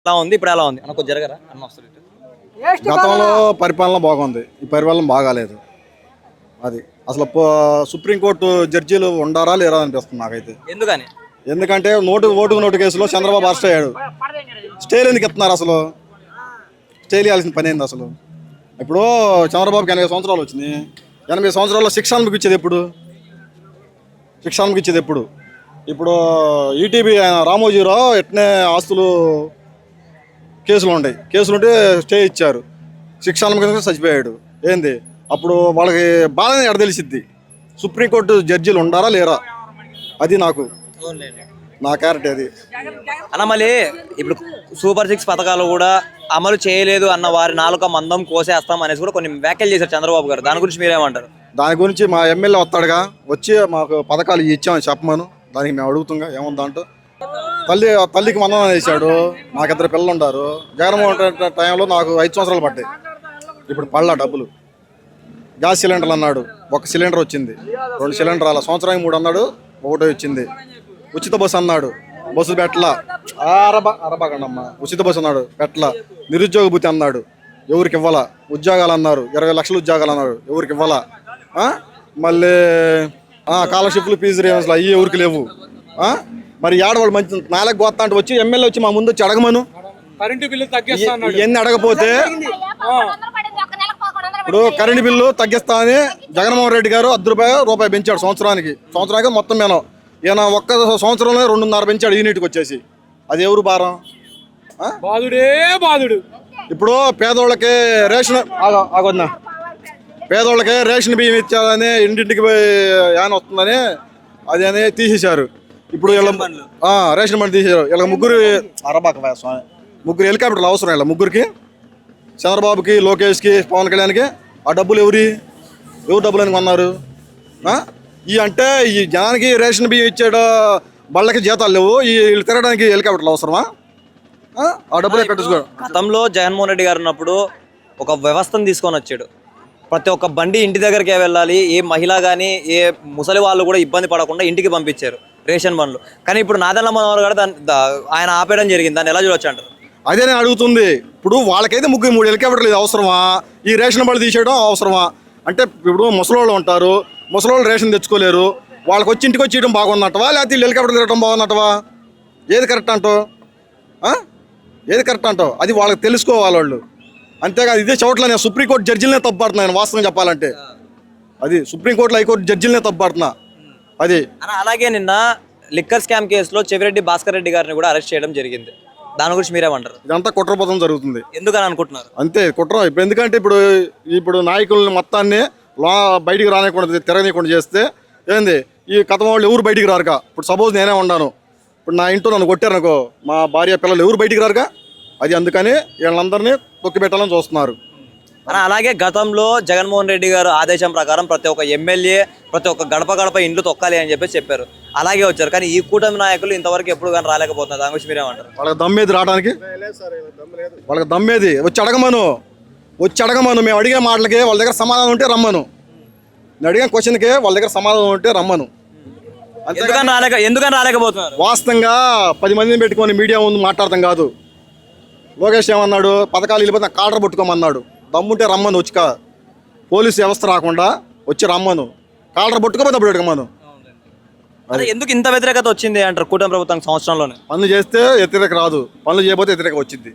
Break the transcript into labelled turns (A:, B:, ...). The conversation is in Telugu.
A: ఎలా ఉంది ఇప్పుడు ఎలా ఉంది అన్న కొంచెం జరగరా అన్న వస్తుంది.
B: గతంలో పరిపాలన బాగుంది, ఈ పరిపాలన బాగాలేదు. అది అసలు సుప్రీంకోర్టు జడ్జీలు ఉండారా లేరా అనిపిస్తుంది నాకైతే.
A: ఎందుకని?
B: ఎందుకంటే ఓటుకు నోటు కేసులో చంద్రబాబు అరెస్ట్ అయ్యాడు. స్టేలు ఎందుకు ఇస్తున్నారు? అసలు స్టేలు ఇవ్వాల్సిన పని ఏంది అసలు? ఇప్పుడు చంద్రబాబుకి 80 సంవత్సరాలు వచ్చినాయి. 80 సంవత్సరాల్లో శిక్ష అనుభవించేది ఎప్పుడు? ఇప్పుడు ఈటీవీ రామోజీరావు ఎట్నే ఆస్తులు కేసులుంటే స్టే ఇచ్చారు. శిక్ష అనుభవించి చచ్చిపోయాడు. ఏంది అప్పుడు వాళ్ళకి బాధనే ఎడ తెలిసిద్ది? సుప్రీంకోర్టు జడ్జీలు ఉండారా లేరా? అది నా క్యారెక్టర్ అది.
A: అన్న మళ్ళీ ఇప్పుడు సూపర్ 6 పథకాలు కూడా అమలు చేయలేదు అన్న వారి నాలుక మందం కోసేస్తాం అనేసి కూడా కొన్ని వ్యాఖ్యలు చేశారు చంద్రబాబు గారు. దాని గురించి మీరేమంటారు?
B: దాని గురించి మా ఎమ్మెల్యే వస్తాడుగా, వచ్చి మాకు పథకాలు ఇచ్చామని చెప్పమను. దానికి మేము అడుగుతుంగా ఏముంది దాంట్లో. తల్లికి మందం వేసాడు. నాకు 2 పిల్లలు ఉంటారు. జగన్మోహన్ రెడ్డి టైంలో నాకు 5 సంవత్సరాలు పడ్డాయి. ఇప్పుడు పడలా డబ్బులు. గ్యాస్ సిలిండర్లు అన్నాడు, 1 సిలిండర్ వచ్చింది. 2 సిలిండర్ అలా సంవత్సరానికి 3 అన్నాడు, 1 వచ్చింది. ఉచిత బస్సు అన్నాడు, బస్సు పెట్టలా. అరబాకండమ్మా. ఉచిత బస్సు అన్నాడు, పెట్టలా. నిరుద్యోగ భృతి అన్నాడు, ఎవరికి ఇవ్వాలా. ఉద్యోగాలు అన్నారు, 20 లక్షల ఉద్యోగాలు అన్నాడు, ఎవరికి ఇవ్వాలా. మళ్ళీ స్కాలర్షిప్లు, ఫీజు రియంబర్స్మెంట్లు అవి ఎవరికి లేవు. మరి ఏడవాళ్ళు మంచి నాలుగు గోత్తా అంటే వచ్చి ఎమ్మెల్యే వచ్చి మా ముందు వచ్చి అడగమను. ఇవన్నీ అడగపోతే ఇప్పుడు కరెంటు బిల్లు తగ్గిస్తా అని జగన్మోహన్ రెడ్డి గారు ₹1 పెంచాడు సంవత్సరానికి మొత్తం మేము. ఈయన ఒక్క సంవత్సరంలో 2.5 పెంచాడు యూనిట్కి వచ్చేసి. అది ఎవరు భారం? బాధుడు. ఇప్పుడు పేదోళ్ళకి రేషన్ బియ్యం ఇచ్చారని ఇంటింటికి యాన్ వస్తుందని అది అని తీసేశారు. ఇప్పుడు రేషన్ బండి తీసేశారు. ఇలా ముగ్గురు హెలికాప్టర్లు అవసరం. ఇలా ముగ్గురికి, చంద్రబాబుకి, లోకేష్కి, పవన్ కళ్యాణ్కి ఆ డబ్బులు ఎవరు డబ్బులు అని కొన్నారు? ఈ అంటే ఈ జనానికి రేషన్ బియ్యం ఇచ్చాడు, బళ్ళకి జీతాలు లేవు, వీళ్ళు తిరగడానికి హెలికాప్టర్లు అవసరమా? ఆ డబ్బులు కట్టించుకోరు.
A: గతంలో జగన్మోహన్ రెడ్డి గారు ఉన్నప్పుడు ఒక వ్యవస్థను తీసుకొని వచ్చాడు. ప్రతి ఒక్క బండి ఇంటి దగ్గరికే వెళ్ళాలి. ఏ మహిళ కానీ ఏ ముసలి వాళ్ళు కూడా ఇబ్బంది పడకుండా ఇంటికి పంపించారు రేషన్ బండ్లు. కానీ ఇప్పుడు నాదెండ్ల మనోహర్ గారు ఆయన ఆపేయడం జరిగింది. దాన్ని ఎలా చూడొచ్చు అంటారు?
B: అదే నేను అడుగుతుంది. ఇప్పుడు వాళ్ళకైతే 3 హెలికాప్టర్లు ఇది అవసరమా? ఈ రేషన్ బండ్లు తీసేయడం అవసరమా? అంటే ఇప్పుడు ముసలోళ్ళు ఉంటారు, ముసలోళ్ళు రేషన్ తెచ్చుకోలేరు. వాళ్ళకి వచ్చి ఇంటికి వచ్చి ఇవ్వడం బాగుందంటవా, లేకపోతే హెలికాప్టర్ తిరగడం బాగుందంటవా? ఏది కరెక్ట్ అంటావు? అది వాళ్ళకి తెలుసుకోవాలి వాళ్ళు. అంతేకాదు ఇదే చోట్ల నేను సుప్రీంకోర్టు జడ్జిలనే తప్పుపడుతున్నాను వాస్తవం చెప్పాలంటే. అది సుప్రీంకోర్టులో హైకోర్టు జడ్జిలనే తప్పుపడుతున్నా. అది
A: అలాగే నిన్న లిక్కర్ స్కామ్ కేసులో చెవిరెడ్డి భాస్కర్ రెడ్డి గారిని కూడా అరెస్ట్ చేయడం జరిగింది. దాని గురించి మీరేమంటారు?
B: ఇదంతా కుట్రపథం జరుగుతుంది.
A: ఎందుకని అనుకుంటున్నారు?
B: అంతే కుట్ర. ఇప్పుడు ఎందుకంటే ఇప్పుడు నాయకులని మొత్తాన్ని బయటికి రానియకుండా తిరగనీయకుండా చేస్తే ఏంది ఈ కథ వాళ్ళు ఎవరు బయటికి రారుగా. ఇప్పుడు సపోజ్ నేనే ఉన్నాను, ఇప్పుడు నా ఇంట్లో నన్ను కొట్టారనుకో, మా భార్య పిల్లలు ఎవరు బయటికి రారుగా. అది అందుకని వీళ్ళందరినీ తొక్కి పెట్టాలని చూస్తున్నారు.
A: అలాగే గతంలో జగన్మోహన్ రెడ్డి గారు ఆదేశం ప్రకారం ప్రతి ఒక్క ఎమ్మెల్యే ప్రతి ఒక్క గడప ఇండ్లు తొక్కాలి అని చెప్పారు. అలాగే వచ్చారు. కానీ ఈ కూటమి నాయకులు ఇంతవరకు ఎప్పుడు కానీ రాలేకపోతున్నారు. దాని గురించి మీరేమంటారు?
B: వాళ్ళకి దమ్మేది రావడానికి, వాళ్ళకి దమ్మేది వచ్చి అడగమను. మేము అడిగే మాటలకి వాళ్ళ దగ్గర సమాధానం ఉంటే రమ్మను. నేను అడిగే క్వశ్చన్కి వాళ్ళ దగ్గర సమాధానం ఉంటే రమ్మను.
A: ఎందుకని రాలేకపోతున్నారు?
B: వాస్తవంగా 10 మందిని పెట్టుకొని మీడియా ముందు మాట్లాడతాం కాదు. లోకేష్ ఏమన్నాడు? పథకాలు వెళ్ళిపోతే నాకు కాలర్ పట్టుకోమన్నాడు. దమ్ముంటే రమ్మను. వచ్చి పోలీసు వ్యవస్థ రాకుండా వచ్చి రమ్మను. కాలర్ పట్టుకోపోతే అప్పుడు పెట్టుకోమను.
A: ఎందుకు ఇంత వ్యతిరేకత వచ్చింది అంటారు కూటమి ప్రభుత్వం సంవత్సరంలోనే?
B: పనులు చేస్తే వ్యతిరేక రాదు, పనులు చేయకపోతే వ్యతిరేక వచ్చింది.